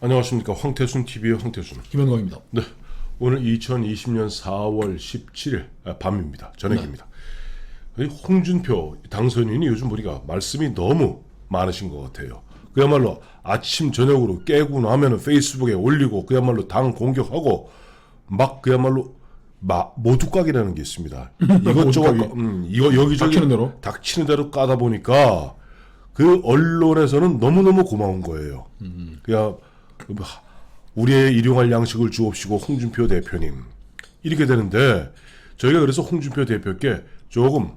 안녕하십니까. 황태순 TV의 황태순. 김현광입니다. 네, 오늘 2020년 4월 17일 밤입니다. 저녁입니다. 홍준표 당선인이 요즘 우리가 말씀이 너무 많으신 것 같아요. 그야말로 아침 저녁으로 깨고 나면은 페이스북에 올리고 그야말로 당 공격하고 막 그야말로 모두각이라는 게 있습니다. 이것저것 이거 여기저기 닥치는 대로 까다 보니까 그 언론에서는 너무너무 고마운 거예요. 그냥 우리의 일용할 양식을 주옵시고 홍준표 대표님 이렇게 되는데, 저희가 그래서 홍준표 대표께 조금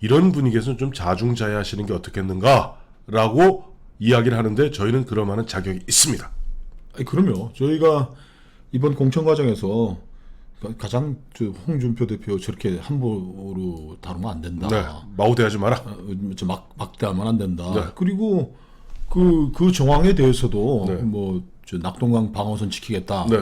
이런 분위기에서는 좀 자중자애하시는 게 어떻겠는가라고 이야기를 하는데, 저희는 그럴 만한 자격이 있습니다. 그럼요. 저희가 이번 공천 과정에서 가장 홍준표 대표 저렇게 함부로 다루면 안 된다. 네, 마우대하지 마라. 막대하면 안 된다. 네. 그리고 그 정황에 대해서도 네. 낙동강 방어선 지키겠다. 네.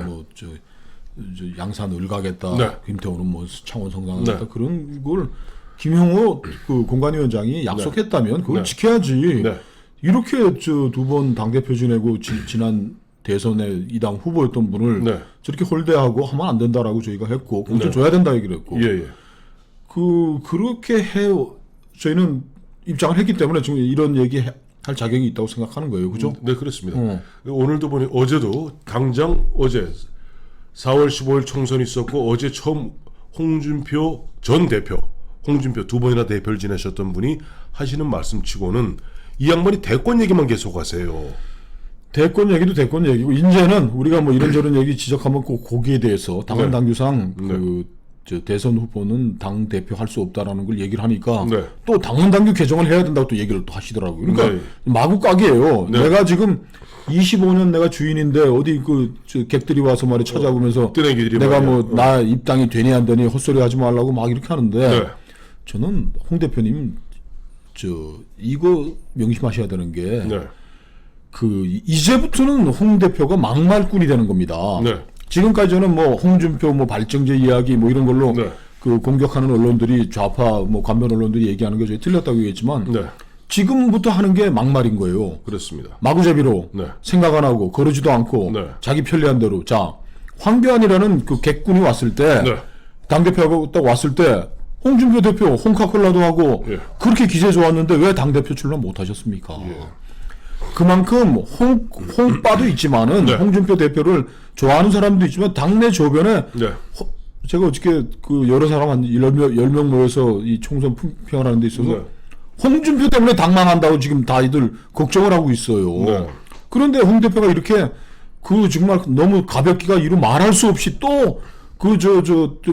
양산 을가겠다. 네. 김태호는 창원 성당하겠다. 네. 그런 걸 김형호 공관위원장이 약속했다면 그걸 지켜야지. 네. 이렇게 두 번 당대표 지내고 지난 대선에 이 당 후보였던 분을 저렇게 홀대하고 하면 안 된다라고 저희가 했고, 공천 줘야 된다 얘기를 했고, 그렇게 저희는 입장을 했기 때문에 지금 이런 얘기 할 자격이 있다고 생각하는 거예요. 그죠? 네, 그렇습니다. 오늘도 보니 어제도 당장 어제 4월 15일 총선이 있었고, 어제 처음 홍준표 전 대표, 홍준표 두 번이나 대표를 지내셨던 분이 하시는 말씀치고는 이 양반이 대권 얘기만 계속 하세요. 대권 얘기도 대권 얘기고, 이제는 우리가 이런저런 얘기 지적하면 꼭 거기에 대해서 당헌 당규상 대선 후보는 당 대표 할 수 없다라는 걸 얘기를 하니까 또 당헌 당규 개정을 해야 된다고 또 얘기를 또 하시더라고요. 그러니까 마구각이에요. 내가 지금 25년 내가 주인인데 어디 객들이 와서 찾아오면서 내가 나 입당이 되니 안 되니 헛소리 하지 말라고 막 이렇게 하는데, 저는 홍 대표님 이거 명심하셔야 되는 게 이제부터는 홍 대표가 막말꾼이 되는 겁니다. 지금까지는 홍준표 발정제 이야기 이런 걸로 공격하는 언론들이 좌파 관변 언론들이 얘기하는 게 저희 틀렸다고 얘기했지만, 지금부터 하는 게 막말인 거예요. 그렇습니다. 마구잡이로 생각 안 하고 거르지도 않고 자기 편리한 대로. 자, 황교안이라는 객군이 왔을 때, 당대표하고 딱 왔을 때 홍준표 대표 홍카콜라도 하고 그렇게 기세 좋았는데 왜 당대표 출마 못 하셨습니까? 그만큼 홍빠도 있지만은 홍준표 대표를 좋아하는 사람도 있지만, 당내 조변에 제가 어저께 여러 사람 한 10명 모여서 이 총선 평을 하는 데 있어서 홍준표 때문에 당망한다고 지금 다들 걱정을 하고 있어요. 그런데 홍 대표가 이렇게 정말 너무 가볍기가 이루 말할 수 없이 또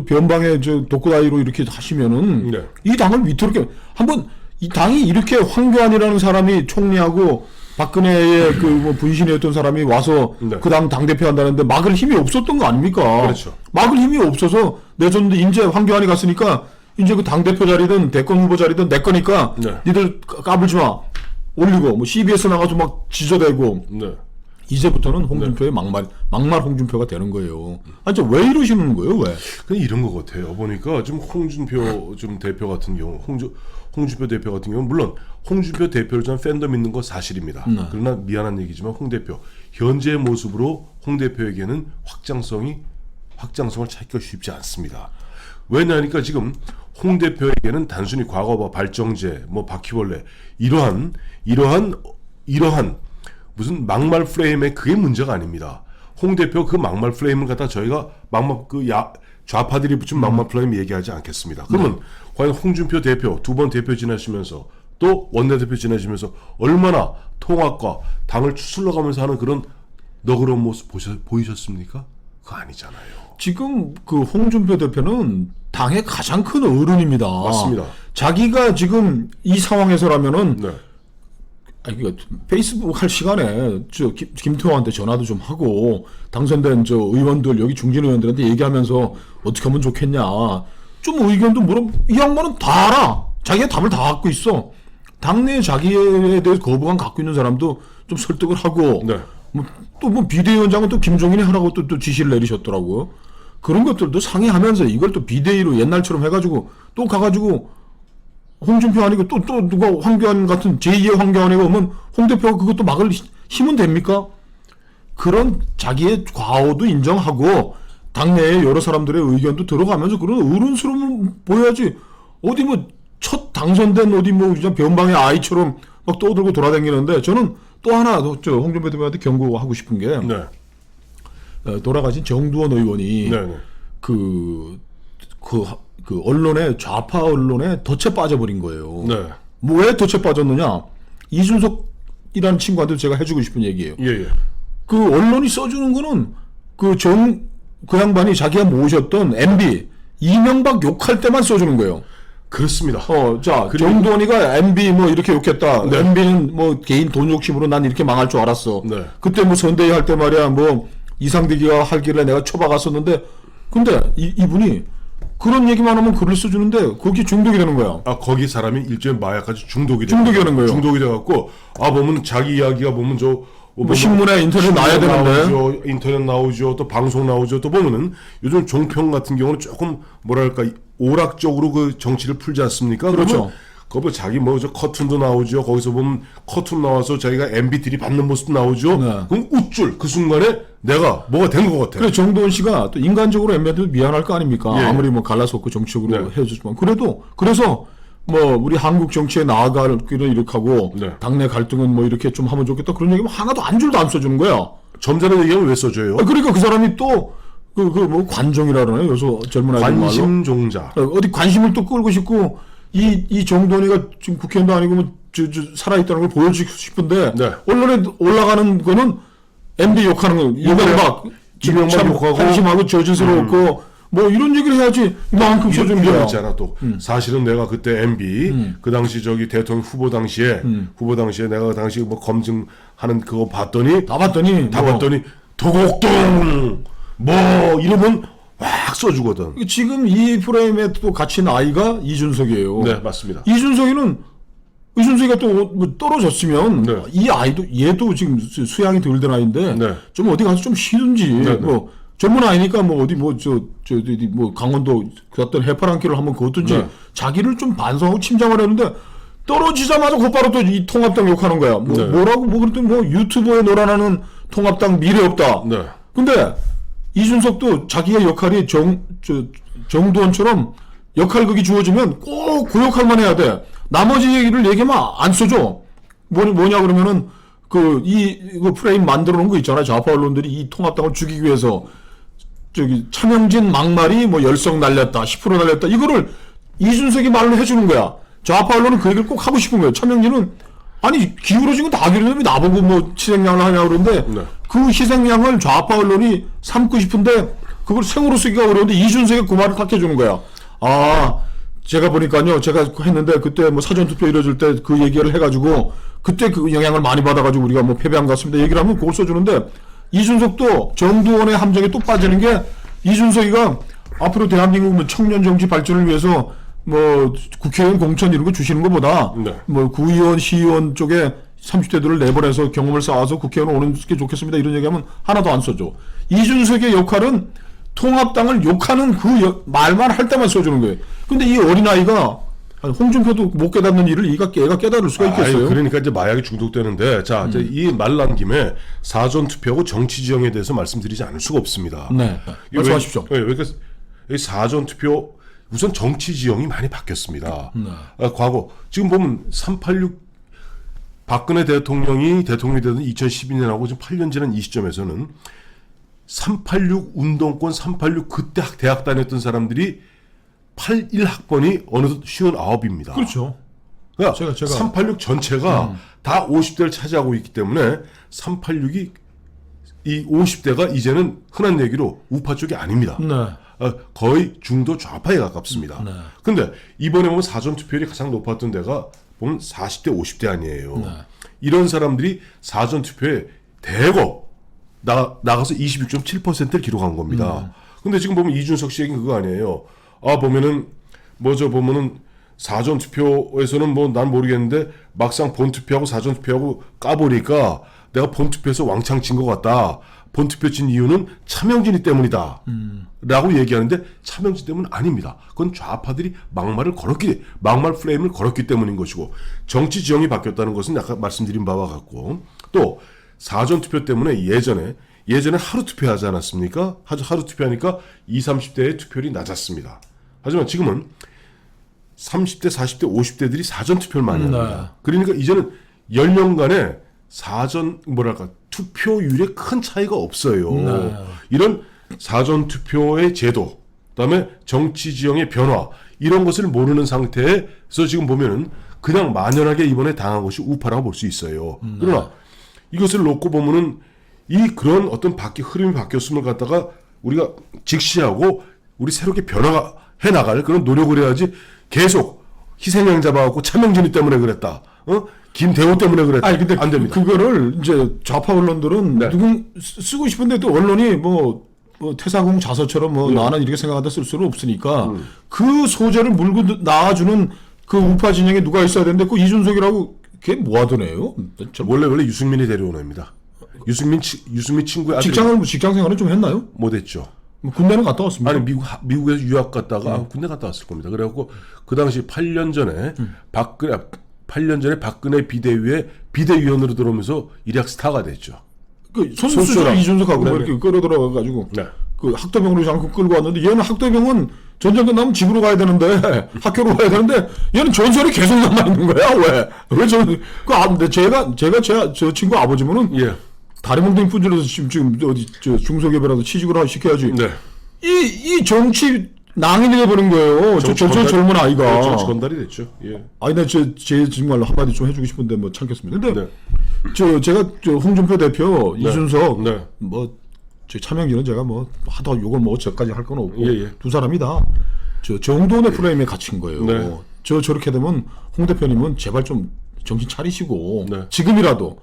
변방에 독고다이로 이렇게 하시면은 이 당을 위태롭게 한번, 이 당이 이렇게 황교안이라는 사람이 총리하고 박근혜의 분신이었던 사람이 와서 그 당 당대표 한다는데 막을 힘이 없었던 거 아닙니까? 그렇죠. 막을 힘이 없어서 내줬는데 이제 황교안이 갔으니까 이제 당대표 자리든 대권 후보 자리든 내 거니까 니들 까불지 마. 올리고 CBS 나가서 막 지저대고. 이제부터는 홍준표의 막말 홍준표가 되는 거예요. 아니, 왜 이러시는 거예요, 왜? 그냥 이런 것 같아요. 보니까 지금 홍준표 대표 같은 경우, 홍준표 대표 같은 경우는 물론 홍준표 대표를 저는 팬덤 있는 거 사실입니다. 그러나 미안한 얘기지만 홍 대표 현재의 모습으로 홍 대표에게는 확장성을 찾기가 쉽지 않습니다. 왜냐하니까 지금 홍 대표에게는 단순히 과거와 발정제, 바퀴벌레 이러한 무슨 막말 프레임에 그게 문제가 아닙니다. 홍 대표 그 막말 프레임을 갖다 저희가 좌파들이 붙인 막말 프레임 얘기하지 않겠습니다. 그러면 과연 홍준표 대표 두 번 대표 지나시면서 또 원내대표 지나시면서 얼마나 통합과 당을 추슬러가면서 하는 그런 너그러운 모습 보이셨습니까? 그거 아니잖아요. 지금 홍준표 대표는 당의 가장 큰 어른입니다. 맞습니다. 자기가 지금 이 상황에서라면은 페이스북 할 시간에 김태호한테 전화도 좀 하고, 당선된 의원들, 여기 중진 의원들한테 얘기하면서 어떻게 하면 좋겠냐, 좀 의견도 이 양반은 다 알아. 자기가 답을 다 갖고 있어. 당내에 자기에 대해서 거부감 갖고 있는 사람도 좀 설득을 하고, 또 비대위원장은 또 김종인이 하라고 또 지시를 내리셨더라고요. 그런 것들도 상의하면서 이걸 또 비대위로 옛날처럼 해가지고 또 가가지고 홍준표 아니고 또 누가 황교안 같은 제2의 황교안이고 오면 홍 대표가 그것도 막을 힘은 됩니까? 그런 자기의 과오도 인정하고 당내에 여러 사람들의 의견도 들어가면서 그런 어른스러움을 보여야지. 어디 뭐 첫 당선된 어디 뭐 그냥 변방의 아이처럼 막 떠들고 돌아다니는데, 저는 또 하나 저 홍준표 대표한테 경고하고 싶은 게 돌아가신 정두원 의원이 그 언론에, 좌파 언론에 덫에 빠져버린 거예요. 뭐 왜 덫에 빠졌느냐? 이준석이라는 친구한테 제가 해주고 싶은 얘기예요. 그 언론이 써주는 거는 그 양반이 자기가 모셨던 MB 이명박 욕할 때만 써주는 거예요. 그렇습니다. 자, 정두원이가 MB 뭐 이렇게 욕했다. MB는 뭐 개인 돈 욕심으로 난 이렇게 망할 줄 알았어. 그때 뭐 선대위 할 때 말이야, 뭐 이상득이가 하길래 내가 쳐박았었는데, 근데 이분이 그런 얘기만 하면 글을 써주는데 거기 중독이 되는 거야. 거기 사람이 일종의 마약까지 중독이 되는 거예요. 중독이 돼갖고 보면 자기 이야기가 보면 뭐 신문에 인터넷 나와야 되는데 나오죠, 인터넷 나오죠, 또 방송 나오죠. 또 보면은 요즘 종평 같은 경우는 조금 뭐랄까 오락적으로 그 정치를 풀지 않습니까? 그렇죠. 거기 자기 뭐 저 커튼도 나오죠. 거기서 보면 커튼 나와서 자기가 MB3 받는 모습도 나오죠. 그럼 우쭐 그 순간에 내가 뭐가 된 것 같아. 그래, 정도원 씨가 또 인간적으로 MB한테도 미안할 거 아닙니까? 아무리 뭐 갈라섰고 정치적으로 헤어졌지만 그래서 뭐 우리 한국 정치에 나아갈 길을 이렇게 하고 당내 갈등은 뭐 이렇게 좀 하면 좋겠다, 그런 얘기면 하나도 한 줄도 안 써주는 거야. 점잖은 얘기하면 왜 써줘요? 그러니까 그 사람이 또 뭐 관종이라 그러나요? 요새 젊은 아이들 말로 관심종자. 어디 관심을 또 끌고 싶고, 이 정도원이가 지금 국회의원도 아니고 뭐 살아있다는 걸 보여주고 싶은데 언론에 올라가는 거는 MB 욕하는 거, 이명박 욕하고 한심하고 저질스러웠고 뭐 이런 얘기를 해야지 이만큼 써주는 거야. 있잖아. 또 사실은 내가 그때 MB 그 당시 저기 대통령 후보 당시에 내가 그 당시 뭐 검증하는 그거 봤더니 봤더니 도곡동 뭐 이러면 확 써주거든. 지금 이 프레임에 또 갇힌 아이가 이준석이에요. 네, 맞습니다. 이준석이가 또 뭐 떨어졌으면 이 아이도, 얘도 지금 수양이 덜 된 아이인데 좀 어디 가서 좀 쉬든지. 뭐 젊은 아이니까 뭐 어디 뭐 강원도 그 어떤 해파리 한 끼를 한번 걷든지 자기를 좀 반성하고 침잠을 했는데, 떨어지자마자 곧바로 또 이 통합당 욕하는 거야. 뭐라고 그랬더니 뭐 유튜브에 놀아나는 통합당 미래 없다. 근데 이준석도 자기의 역할이 정두원처럼 역할극이 주어지면 꼭 그 역할만 해야 돼. 나머지 얘기를 얘기하면 안 써줘. 뭐냐 그러면은 그 프레임 만들어 놓은 거 있잖아요. 좌파 언론들이 이 통합당을 죽이기 위해서 차명진 막말이 뭐 열성 날렸다, 10% 날렸다, 이거를 이준석이 말로 해주는 거야. 좌파 언론은 그 얘기를 꼭 하고 싶은 거예요. 차명진은 아니 기울어진 거 다 기울어지면 나보고 뭐 희생양을 하냐 그러는데 그 희생양을 좌파 언론이 삼고 싶은데 그걸 생으로 쓰기가 어려운데 이준석이 그 말을 딱 해주는 거야. 제가 보니까요, 제가 했는데 그때 뭐 사전투표 이뤄질 때 그 얘기를 해가지고 그때 그 영향을 많이 받아가지고 우리가 뭐 패배한 것 같습니다 얘기를 하면 그걸 써주는데, 이준석도 정두원의 함정에 또 빠지는 게, 이준석이가 앞으로 대한민국 뭐 청년 정치 발전을 위해서 뭐 국회의원 공천 이런 거 주시는 것보다 뭐 구의원, 시의원 쪽에 30대들을 내보내서 경험을 쌓아서 국회의원 오는 게 좋겠습니다 이런 얘기하면 하나도 안 써줘. 이준석의 역할은 통합당을 욕하는 그 말만 할 때만 써주는 거예요. 근데 이 어린아이가 홍준표도 못 깨닫는 일을 얘가 깨달을 수가 있겠어요? 그러니까 이제 마약이 중독되는데, 자, 이제 이 말 난 김에 사전투표하고 정치지형에 대해서 말씀드리지 않을 수가 없습니다. 말씀하십시오. 그러니까 이 사전투표, 우선 정치지형이 많이 바뀌었습니다. 과거, 지금 보면 386 박근혜 대통령이 되던 2012년하고 지금 8년 지난 이 시점에서는 386 운동권, 386 그때 대학 다녔던 사람들이 81학번이 어느덧 59입니다. 그렇죠. 그러니까 386 전체가 다 50대를 차지하고 있기 때문에 386이 이 50대가 이제는 흔한 얘기로 우파 쪽이 아닙니다. 거의 중도 좌파에 가깝습니다. 근데 이번에 보면 사전투표율이 가장 높았던 데가 보면 40대, 50대 아니에요. 이런 사람들이 사전투표에 대거 나가서 26.7%를 기록한 겁니다. 근데 지금 보면 이준석 씨 얘기는 그거 아니에요. 보면은 사전투표에서는 뭐 난 모르겠는데 막상 본투표하고 사전투표하고 까보니까 내가 본투표에서 왕창 진 것 같다. 본투표 진 이유는 차명진이 때문이다. 라고 얘기하는데 차명진 때문은 아닙니다. 그건 좌파들이 막말 프레임을 걸었기 때문인 것이고, 정치 지형이 바뀌었다는 것은 아까 말씀드린 바와 같고, 또 사전 투표 때문에 예전에 하루 투표하지 않았습니까? 하루 투표하니까 20, 30대의 투표율이 낮았습니다. 하지만 지금은 30대, 40대, 50대들이 사전 투표를 많이 합니다. 그러니까 이제는 연령간에 투표율에 큰 차이가 없어요. 이런 사전 투표의 제도, 그다음에 정치 지형의 변화 이런 것을 모르는 상태에서 지금 보면은 그냥 만연하게 이번에 당한 것이 우파라고 볼 수 있어요. 그러나 이것을 놓고 보면은 그런 어떤 흐름이 바뀌었음을 갖다가 우리가 직시하고 우리 새롭게 변화해 나갈 그런 노력을 해야지 계속 희생양 잡아갖고 차명진이 때문에 그랬다. 김대호 때문에 그랬다. 아니 근데 안 됩니다. 그거를 이제 좌파 언론들은 쓰고 싶은데 또 언론이 뭐 태사공 자서처럼 나는 이렇게 생각한다 쓸 수는 없으니까 그 소재를 물고 나와주는 그 우파 진영에 누가 있어야 되는데 그 이준석이라고 걔 뭐 하던 애요? 원래 유승민이 데려온 애입니다. 유승민 친구의 아들. 직장 생활은 좀 했나요? 못했죠. 군대는 갔다 왔습니다. 아니 미국에서 유학 갔다가 군대 갔다 왔을 겁니다. 그래갖고 그 당시 8년 전에 박근혜 비대위에 비대위원으로 들어오면서 일약 스타가 됐죠. 그 선수랑 이준석하고 네, 이렇게 끌어 들어가가지고 네. 그 학도병으로 잠깐 끌고 왔는데 얘는 학도병은 전쟁 끝나면 집으로 가야 되는데 학교로 가야 되는데 얘는 전설이 계속 남아 있는 거야. 왜 저 친구 아버지면은 다리 몽둥이 분질러서 지금 어디 중소기업이라도 취직을 시켜야지. 네. 이 정치 낭인이 돼버린 거예요. 저 젊은 아이가. 정치 건달이 됐죠. 예. 아니 제 정말로 한마디 좀 해주고 싶은데 뭐 참겠습니다. 근데 제가 홍준표 대표 이준석 저 차명진은 제가 하다 욕을 저까지 할 건 없고 두 사람이 다 정도의 프레임에 갇힌 거예요. 저렇게 되면 홍 대표님은 제발 좀 정신 차리시고 지금이라도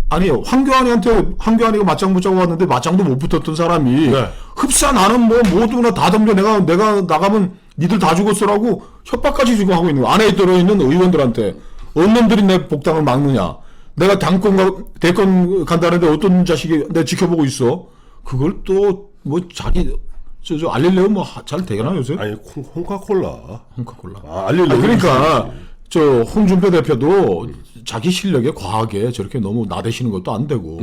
아니요 황교안이가 맞짱 붙자고 왔는데 맞짱도 못 붙었던 사람이 흡사 나는 모두나 다 덤벼 내가 나가면 니들 다 죽었어라고 협박까지 지금 하고 있는 거. 안에 들어있는 의원들한테 언론들이 내 복당을 막느냐. 내가 대권 간다는데 어떤 자식이 내 지켜보고 있어. 그걸 또 자기 알릴래요? 잘 되나 요새? 아니 홍카콜라. 알릴래요. 그러니까 홍준표 대표도 자기 실력에 과하게 저렇게 너무 나대시는 것도 안 되고.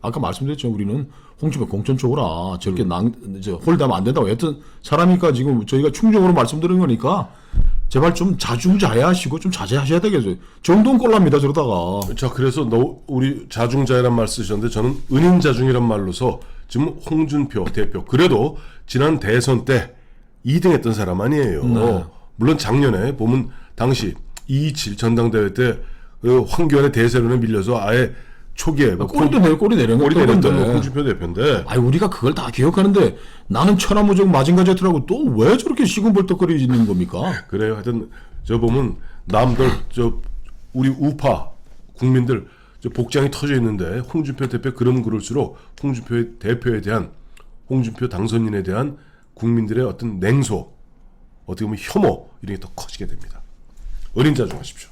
아까 말씀드렸죠. 우리는 홍준표 공천적으로라 저렇게 홀드하면 안 된다고 했던 사람이니까 지금 저희가 충정으로 말씀드린 거니까 제발 좀 자중자애하시고 좀 자제하셔야 되겠어요. 정도는 꼴납니다 저러다가. 자 그래서 우리 자중자애란 말 쓰셨는데 저는 은인자중이란 말로서 지금 홍준표 대표 그래도 지난 대선 때 2등했던 사람 아니에요. 물론 작년에 보면 당시 227 전당대회 때 황교안의 대세론에 밀려서 아예 초기에 꼬리 내렸던 홍준표 대표인데. 아니 우리가 그걸 다 기억하는데 나는 천하무적 마징가 제트라고 또 왜 저렇게 시궁벌떡거리는 겁니까? 그래요. 하여튼 보면 남들 우리 우파 국민들 복장이 터져 있는데 홍준표 대표 그럴수록 홍준표 대표에 대한 홍준표 당선인에 대한 국민들의 어떤 냉소, 어떻게 보면 혐오 이런 게 더 커지게 됩니다. 은인자중하십시오.